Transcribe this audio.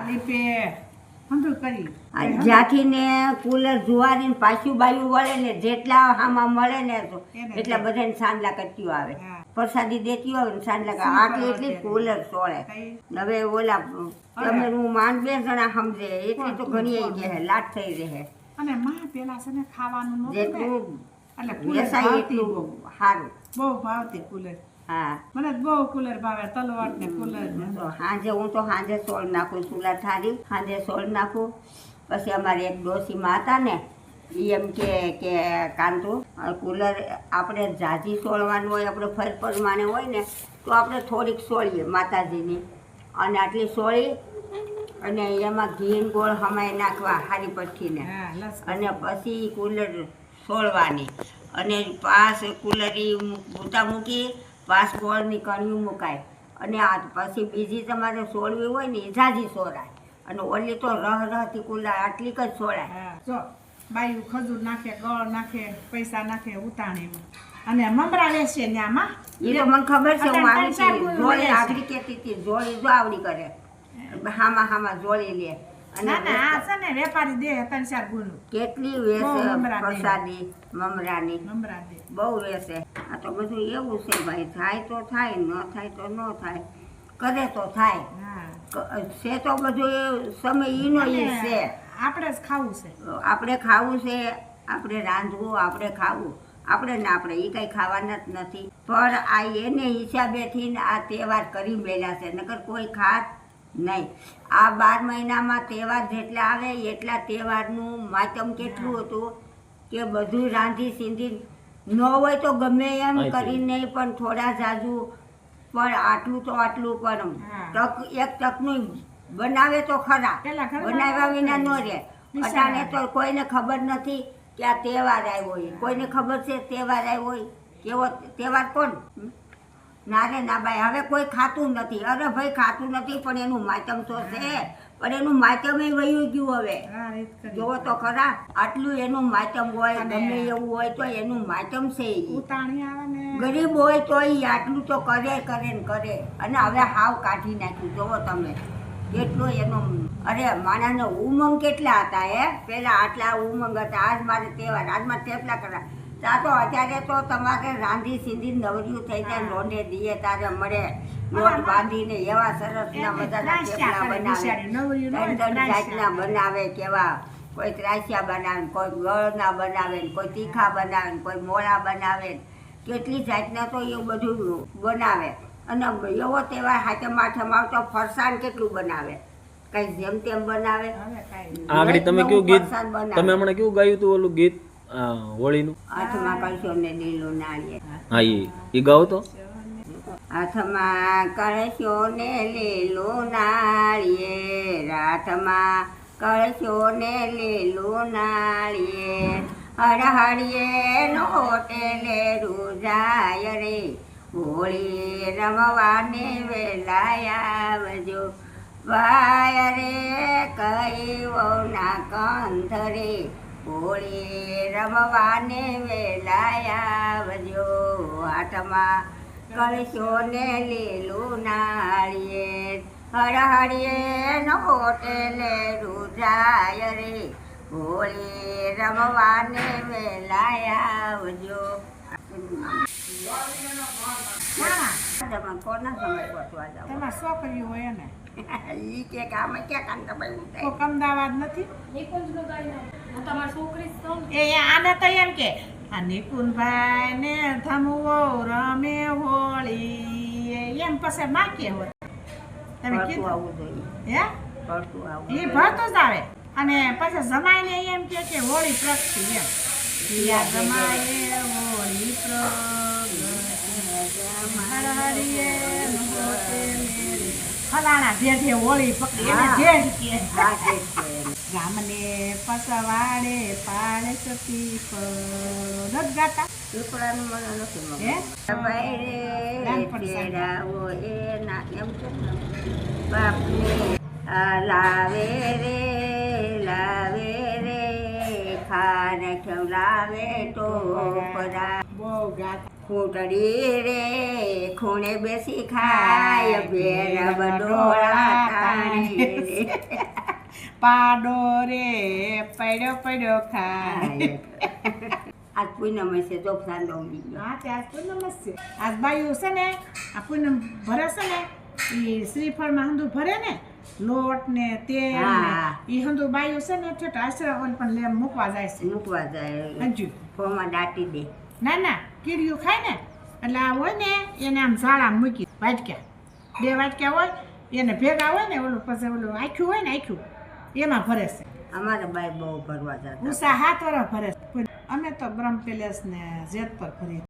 લીપે હંધું કરી જ્યાંથી ને કુલર જુવારીને પાછું બાયું વળે ને જેટલા આમાં મળે ને તો એટલા બધાને સાંડલા કરતી આવે પ્રસાદી દેતી હોય ને સાંડલા આટલી એટલી કુલર સોળે હવે ઓલા તમે હું માંડ 2 જણા સમજે એટલી તો ઘણી આવી ગયા લાટ થઈ રહે અને માં પેલા છે ને ખાવાનું જેટલું એટલે વેસાય એટલું સારું બહુ ભાવતી કુલર હા મને બહુ કુલર ભાવે તલવાર ને કુલર ને તો સાંજે હું તો સાંજે સોળ નાખું ચૂલા થાળી સાંજે સોળ નાખું પછી અમારે એક ડોશીમાં હતા ને એમ કે કાંતુ કુલર આપણે જાજી સોળવાનું હોય આપણે ફર પ્રમાણે હોય ને તો આપણે થોડીક સોળીએ માતાજીની અને આટલી સોળી અને એમાં ઘી ગોળ હમાઈ નાખવા હારી પઠ્ઠીને અને પછી કુલર સોળવાની અને પાસ કુલરી બૂટા મૂકી પાસ ગોળની કણિયું મુકાય અને આ પછી બીજી તમારે સોળવી હોય ને એ જાજી સોળાય અને ઓલી તો રહથી કુલર આટલી જ સોળાય જો બાયું ખજૂર નાખે ગળ નાખે પૈસા નાખે ઉતાણીમાં અને મમરા લેશે ને આમાં એ તો મને ખબર છે હું આવી જોડી આગળ કહેતી હતી જોડી જો આવડી કરે હામાં જોડી લે અને આ છે ને વેપારી દે 3-4 ગુનું કેટલી વેસે પ્રસાદી મમરાની મમરા દે બહુ વેસે આ તો બધું એવું છે ભાઈ થાય તો થાય ન થાય તો ન થાય કરે તો થાય છે તો બધું એ સમય ઈનો ઈ છે આપણે જ ખાવું છે આપણે ખાવું છે આપણે રાંધવું આપણે ખાવું આપણે ને આપણે એ કંઈ ખાવાના જ નથી પણ આ એને હિસાબેથી આ તહેવાર કરી મેળ્યા છે નકર કોઈ ખાત નહીં આ 12 મહિનામાં તહેવાર જેટલા આવે એટલા તહેવારનું માતમ કેટલું હતું કે બધું રાંધી સીંધી ન હોય તો ગમે એમ કરીને પણ થોડા જાજુ પણ આટલું તો આટલું પણ એક તકનું બનાવે તો ખરા બનાવ્યા વિના ન રહે અટાણે તો કોઈને ખબર નથી કે આ તહેવાર આવ્યો હોય કોઈને ખબર છે તહેવાર આવ્યો હોય કેવો તહેવાર કોણ ના રે ના ભાઈ હવે કોઈ ખાતું નથી અરે ભાઈ ખાતું નથી પણ એનું માતમ તો છે પણ એનું માતમ વયું ગયું હવે જોવો તો ખરા આટલું એનું માતમ હોય ગમે એવું હોય તો એનું માતમ છે ગરીબ હોય તો એ આટલું તો કરે ને કરે અને હવે હાવ કાઢી નાખ્યું જોવો તમે કેટલો એનો અરે માણાનો ઉમંગ કેટલા હતા પેલા આટલા ઉમંગ હતા આજ મારે તહેવાર આજ મારે થેપલા કરવા ત્યાં તો અત્યારે તો તમારે રાંધી સીધી નવરિયું થઈ જાય રોંઢે દીએ તારે મળે લોટ બાંધીને એવા સરસના મજાના થેપલા બનાવે 3 જાતના બનાવે કેવા કોઈ ત્રાસિયા બનાવે કોઈ ગળના બનાવે કોઈ તીખા બનાવે કોઈ મોળા બનાવે કેટલી જાતના તો એવું બધું બનાવે અને એવો તહેવાર હાથમ આઠમ આવતો ફરસાણ કેટલું બનાવે કઈ જેમ તેમ બનાવે આગળ તમે કેવું ગીત તમે હમણાં કેવું ગાયું હતું ઓલું ગીત હોળીનું હાથમાં કળશો ને લીલું નાળિયેર હા એ ગાવ તો હાથમાં કળશો ને લીલું નાળિયેર હાથમાં કળશો ને લીલું નાળિયેર હળહળીએ નોટેલે રૂજાય રે હોળી રમવાને વેલાયા આવજો વાય રે કઈ વહુના કંથ રે હોળી રમવાને વેલાયા આવજો હાથમાં કળશો ને લીલું નાળિયેર હળહળીએ નોટેલે રૂજાય રે હોળી રમવાને વેલાયા આવજો છોકરીઓ હોય ને ઈ કે કામ ક્યાં કામ અમદાવાદ નથી એ આને તો એમ કે આ નિકુંજભાઈ ને થમવો રમે હોળી એમ પછી માકે હોય તમે કીધું આવવું જોઈએ હે પડતું આવું એ ભરતો જ આવે અને પછી જમાઈને એમ કે હોળી પ્રગટી એમ પિયા જમાએ હોળી ફલાણા જેઠે હોળી પકડી એને જેઠ કે ગામને પસવાડે પાડે સતી નત ગાતા પીપળાનું મને નથી મગજ ભાઈ રે તેડાવો એના એમ છે બાપને લાવે રે ખાને ખવડાવે તો પરા બહુ ગાત ફૂટડી રે ખૂણે બેસી ખાય ભેર બડોળા તાણે રે. પાડો રે પડ્યો પડ્યો ખાય. આજ પૂનમ છે તો સાંડો ઉડી ગયો. હા તે આજ પૂનમ જ છે. આજ બાયું છે ને આ પૂનમ ભરે છે ને એ શ્રીફળમાં હંધું ભરે ને લોટ ને તેલ હા. એ હંધું બાયું છે ને ઠેઠ આશરા ઓલ પણ લે મૂકવા જાય છે. મૂકવા જાય હજુ ફોમાં દાટી દે. ના ના કીડીયું ખાય ને એટલે આ હોય ને એને આમ ઝાડામાં મૂકી વાટક્યા 2 વાટક્યા હોય એને ભેગા હોય ને ઓલું પછી ઓલું આખ્યું હોય ને આખ્યું એમાં ભરે છે. અમારે બાઈ બહુ ભરવા જતા. ઉષા 7 વર્ષ ભરે છે. અમે તો બ્રહ્મ પેલેસ ને જેતપર ફરી